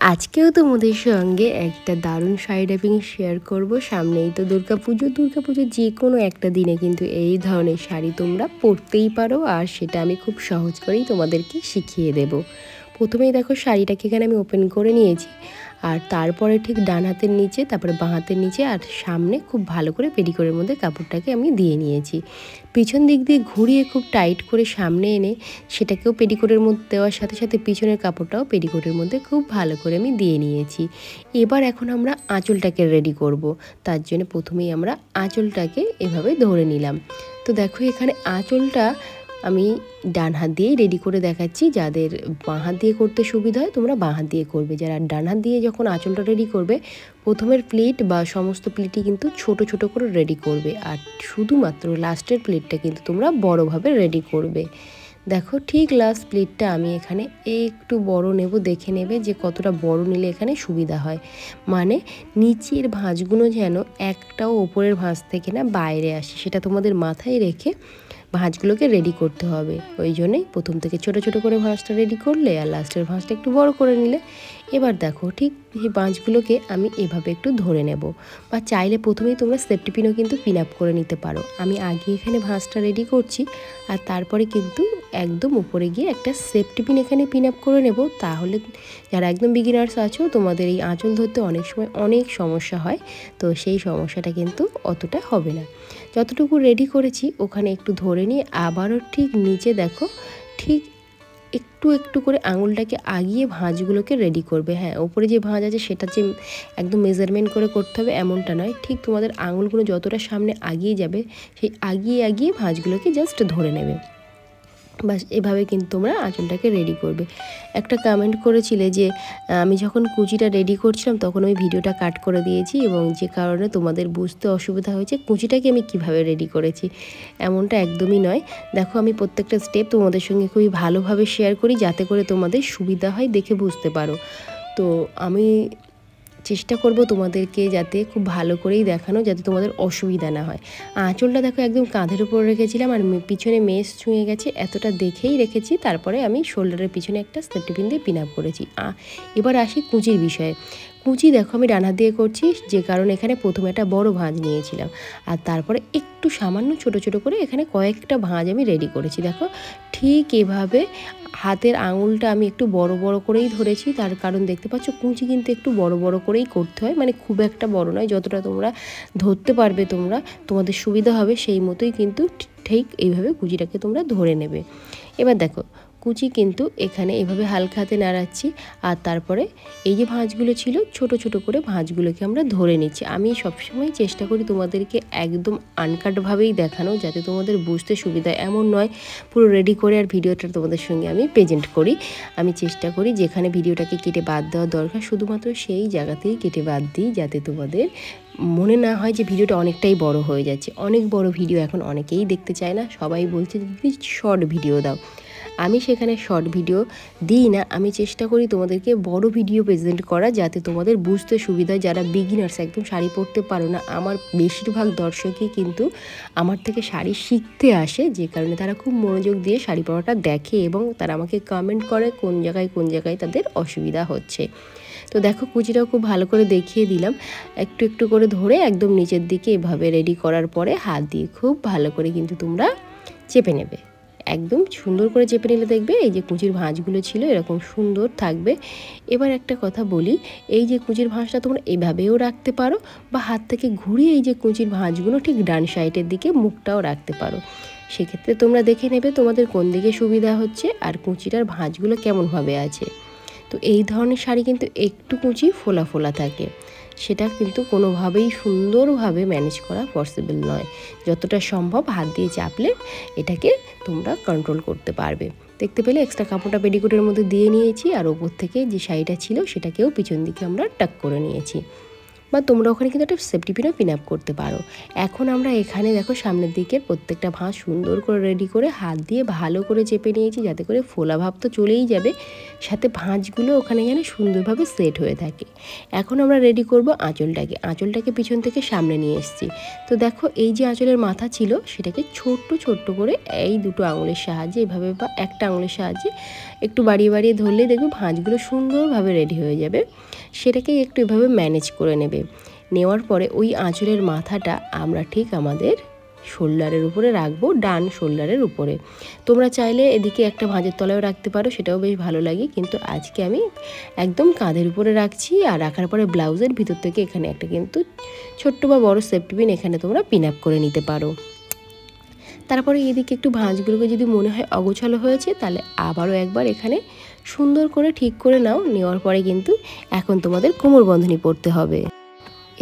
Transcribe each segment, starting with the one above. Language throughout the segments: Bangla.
আজকেও তোমাদের সঙ্গে একটা দারুণ শাড়ি ড্রাপিং শেয়ার করব। সামনেই তো দুর্গাপুজো যে কোনো একটা দিনে কিন্তু এই ধরনের শাড়ি তোমরা পরতেই পারো, আর সেটা আমি খুব সহজ করেই তোমাদেরকে শিখিয়ে দেব। প্রথমেই দেখো শাড়িটাকে এখানে আমি ওপেন করে নিয়েছি, আর তারপরে ঠিক ডান হাতের নিচে, তারপরে বাঁ হাতের নিচে আর সামনে খুব ভালো করে পেটিকোটের মধ্যে কাপড়টাকে আমি দিয়ে নিয়েছি। পিছন দিক দিয়ে ঘুরিয়ে খুব টাইট করে সামনে এনে সেটাকেও পেটিকোটের মধ্যে দেওয়ার সাথে সাথে পিছনের কাপড়টাও পেটিকোটের মধ্যে খুব ভালো করে আমি দিয়ে নিয়েছি। এবার এখন আমরা আঁচলটাকে রেডি করব। তার জন্য প্রথমেই আমরা আঁচলটাকে এভাবে ধরে নিলাম। তো দেখো এখানে আঁচলটা আমি ডান হাত দিয়েই রেডি করে দেখাচ্ছি। যাদের বাঁ হাত দিয়ে করতে সুবিধা হয় তোমরা বাঁ হাত দিয়ে করবে। যারা ডান হাত দিয়ে যখন আঁচলটা রেডি করবে, প্রথমের প্লিট বা সমস্ত প্লিটই কিন্তু ছোট ছোট করে রেডি করবে, আর শুধুমাত্র লাস্টের প্লিটটা কিন্তু তোমরা বড়োভাবে রেডি করবে। দেখো ঠিক লাস্ট প্লিটটা আমি এখানে একটু বড় নেব, দেখে নেবে যে কতটা বড় নিলে এখানে সুবিধা হয়। মানে নিচের ভাঁজগুলো যেন একটাও ওপরের ভাঁজ থেকে না বাইরে আসে, সেটা তোমাদের মাথায় রেখে ভাঁজগুলোকে রেডি করতে হবে। ওই জন্যই প্রথম থেকে ছোট ছোট করে ভাঁজটা রেডি করলে আর লাস্টের ভাঁজটা একটু বড় করে নিলে। এবার দেখো ঠিক এই ভাঁজগুলোকে আমি এভাবে একটু ধরে নেব, বা চাইলে প্রথমেই তোমরা সেফটি পিনও কিন্তু পিন আপ করে নিতে পারো। আমি আগে এখানে ভাঁজটা রেডি করছি, আর তারপরে কিন্তু একদম উপরে গিয়ে একটা সেফটি পিন এখানে পিন আপ করে নেব। তাহলে যারা একদম বিগিনার্স আছো তোমাদের এই আঁচল ধরতে অনেক সময় অনেক সমস্যা হয়, তো সেই সমস্যাটা কিন্তু অতটা হবে না। যতটুকু রেডি করেছি ওখানে একটু ধরে নিয়ে আবারও ঠিক নিচে দেখো ঠিক একটু একটু করে আঙুলটাকে আগিয়ে ভাঁজগুলোকে রেডি করবে। হ্যাঁ, ওপরে যে ভাঁজ আছে সেটা যে একদম মেজারমেন্ট করে করতে হবে এমনটা নয়, ঠিক তোমাদের আঙুলগুলো যতটা সামনে আগিয়ে যাবে সেই আগিয়ে ভাঁজগুলোকে জাস্ট ধরে নেবে। বাস এভাবে কিন্তু তোমরা আঁচলটাকে রেডি করবে। একটা কমেন্ট করেছিলে যে আমি যখন কুচিটা রেডি করছিলাম তখন আমি ভিডিওটা কাট করে দিয়েছি, এবং যে কারণে তোমাদের বুঝতে অসুবিধা হয়েছে কুচিটাকে আমি কিভাবে রেডি করেছি। এমনটা একদমই নয়। দেখো আমি প্রত্যেকটা স্টেপ তোমাদের সঙ্গে খুবই ভালোভাবে শেয়ার করি যাতে করে তোমাদের সুবিধা হয়, দেখে বুঝতে পারো। তো আমি চেষ্টা করব তোমাদেরকে যাতে খুব ভালো করেই দেখানো, যাতে তোমাদের অসুবিধা না হয়। আঁচলটা দেখো একদম কাঁধের উপর রেখেছিলাম, আর পিছনে মেস ছুঁয়ে গেছে এতটা দেখেই রেখেছি। তারপরে আমি শোল্ডারের পিছনে একটা সেফটি পিন দিয়ে পিন আপ করেছি। এবার আসি কুচির বিষয়ে। কুচি দেখো আমি ডান হাত দিয়ে করছি, যে কারণে এখানে প্রথমে একটা বড় ভাঁজ নিয়েছিলাম, আর তারপরে একটু সামান্য ছোট ছোট করে এখানে কয়েকটা ভাঁজ আমি রেডি করেছি। দেখো ঠিক এভাবে হাতের আঙুলটা আমি একটু বড় বড় করেই ধরেছি, তার কারণ দেখতে পাচ্ছ কুচি কিন্তু একটু বড় বড় করেই করতে হয়, মানে খুব একটা বড় নয়, যতটা তোমরা ধরতে পারবে তোমাদের সুবিধা হবে সেই মতোই কিন্তু ঠিক এইভাবে কুচিটাকে তোমরা ধরে নেবে। এবার দেখো কুচি কিন্তু এখানে এভাবে হালকা হাতে নাড়াচ্ছি, আর তারপরে এই যে ভাঁজগুলো ছিল ছোট ছোট করে ভাঁজগুলোকে আমরা ধরে নিচ্ছি। আমি সবসময় চেষ্টা করি তোমাদেরকে একদম আনকাটভাবেই দেখানো, যাতে তোমাদের বুঝতে সুবিধা। এমন নয় পুরো রেডি করে আর ভিডিওটা তোমাদের সঙ্গে আমি প্রেজেন্ট করি। আমি চেষ্টা করি যেখানে ভিডিওটাকে কেটে বাদ দেওয়া দরকার শুধুমাত্র সেই জায়গাতেই কেটে বাদ দিই, যাতে তোমাদের মনে না হয় যে ভিডিওটা অনেকটাই বড় হয়ে যাচ্ছে। অনেক বড় ভিডিও এখন অনেকেই দেখতে চায় না, সবাই বলছে দিদি শর্ট ভিডিও দাও। আমি সেখানে শর্ট ভিডিও দিই না, আমি চেষ্টা করি তোমাদেরকে বড় ভিডিও প্রেজেন্ট করা, যাতে তোমাদের বুঝতে সুবিধা। যারা বিগিনার্স একদম শাড়ি পরতে পারো না, আমার বেশিরভাগ দর্শকই কিন্তু আমার থেকে শাড়ি শিখতে আসে, যে কারণে তারা খুব মনোযোগ দিয়ে শাড়ি পরাটা দেখে, এবং তারা আমাকে কমেন্ট করে কোন জায়গায় তাদের অসুবিধা হচ্ছে। তো দেখো কুচিটাও খুব ভালো করে দেখিয়ে দিলাম, একটু একটু করে ধরে একদম নিচের দিকে এভাবে রেডি করার পরে হাত দিয়ে খুব ভালো করে কিন্তু তোমরা চেপে নেবে। একদম সুন্দর করে চেপে নিলে দেখবে এই যে কুচির ভাঁজগুলো ছিল এরকম সুন্দর থাকবে। এবার একটা কথা বলি, এই যে কুচির ভাঁজটা তোমরা এভাবেও রাখতে পারো, বা হাত থেকে ঘুরিয়ে এই যে কুচির ভাঁজগুলো ঠিক ডান সাইডের দিকে মুখটাও রাখতে পারো। সেক্ষেত্রে তোমরা দেখে নেবে তোমাদের কোন দিকে সুবিধা হচ্ছে আর কুচিটার ভাঁজগুলো কেমনভাবে আছে। তো এই ধরনের শাড়ি কিন্তু একটু কুচি ফোলা ফোলা থাকে, সেটা কিন্তু কোনোভাবেই সুন্দরভাবে ম্যানেজ করা পসিবল নয়। যতটা সম্ভব হাত দিয়ে চাপলে এটাকে তোমরা কন্ট্রোল করতে পারবে। দেখতে পেলে এক্সট্রা কাপড়টা পেটিকোটের মধ্যে দিয়ে নিয়েছি, আর ওপর থেকে যে শাড়িটা ছিল সেটাকেও পিছন দিকে আমরা টাক করে নিয়েছি। বা তোমরা ওখানে কিন্তু একটা সেফটি পিনও পিন আপ করতে পারো। এখন আমরা এখানে দেখো সামনের দিকে প্রত্যেকটা ভাঁজ সুন্দর করে রেডি করে হাত দিয়ে ভালো করে চেপে নিয়েছি, যাতে করে ফোলা ভাব তো চলেই যাবে, সাথে ভাঁজগুলো ওখানে যেন সুন্দরভাবে সেট হয়ে থাকে। এখন আমরা রেডি করব আঁচলটাকে পিছন থেকে সামনে নিয়ে এসেছি। তো দেখো এই যে আঁচলের মাথা ছিল সেটাকে ছোট্ট ছোট্ট করে এই দুটো আঙুলের সাহায্যে এভাবে বা একটা আঙুলের সাহায্যে একটু বাড়িয়ে বাড়িয়ে ধরলেই দেখবে ভাঁজগুলো সুন্দরভাবে রেডি হয়ে যাবে। সেটাকে একটু এভাবে ম্যানেজ করে নেবে। নেওয়ার পরে ওই আঁচলের মাথাটা আমরা ঠিক আমাদের শোল্ডারের উপরে রাখবো, ডান শোল্ডারের উপরে। তোমরা চাইলে এদিকে একটা ভাঁজের তলায়ও রাখতে পারো, সেটাও বেশ ভালো লাগে, কিন্তু আজকে আমি একদম কাঁধের উপরে রাখছি। আর রাখার পরে ব্লাউজের ভিতর থেকে এখানে একটা কিন্তু ছোট্ট বা বড় সেফটি পিন এখানে তোমরা পিন আপ করে নিতে পারো। তারপরে এদিকে একটু ভাঁজগুলোকে যদি মনে হয় অগোছালো হয়েছে, তাহলে আবারও একবার এখানে সুন্দর করে ঠিক করে নাও। নেওয়ার পরে কিন্তু এখন তোমাদের কোমর বন্ধনী পরতে হবে।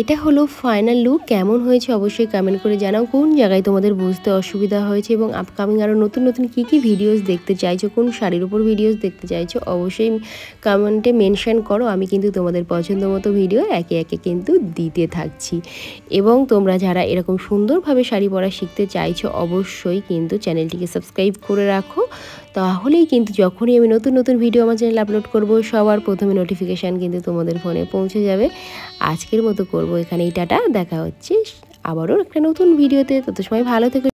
এটা হলো ফাইনাল লুক। কেমন হয়েছে অবশ্যই কমেন্ট করে জানাও, কোন জায়গায় তোমাদের বুঝতে অসুবিধা হয়েছে এবং আপকামিং আরও নতুন নতুন কী ভিডিওস দেখতে চাইছো, কোন শাড়ির উপর ভিডিওস দেখতে চাইছো অবশ্যই কমেন্টে মেনশন করো। আমি কিন্তু তোমাদের পছন্দ মতো ভিডিও একে একে কিন্তু দিতে থাকছি। এবং তোমরা যারা এরকম সুন্দরভাবে শাড়ি পরা শিখতে চাইছো অবশ্যই কিন্তু চ্যানেলটিকে সাবস্ক্রাইব করে রাখো, তাহলেই কিন্তু যখনই আমি নতুন নতুন ভিডিও আমার চ্যানেলে আপলোড করব সবার প্রথমে নোটিফিকেশান কিন্তু তোমাদের ফোনে পৌঁছে যাবে। আজকের মতো করব এখানেই টাটা, দেখা হচ্ছে আবারও একটা নতুন ভিডিওতে। তত সময় ভালো থেকো।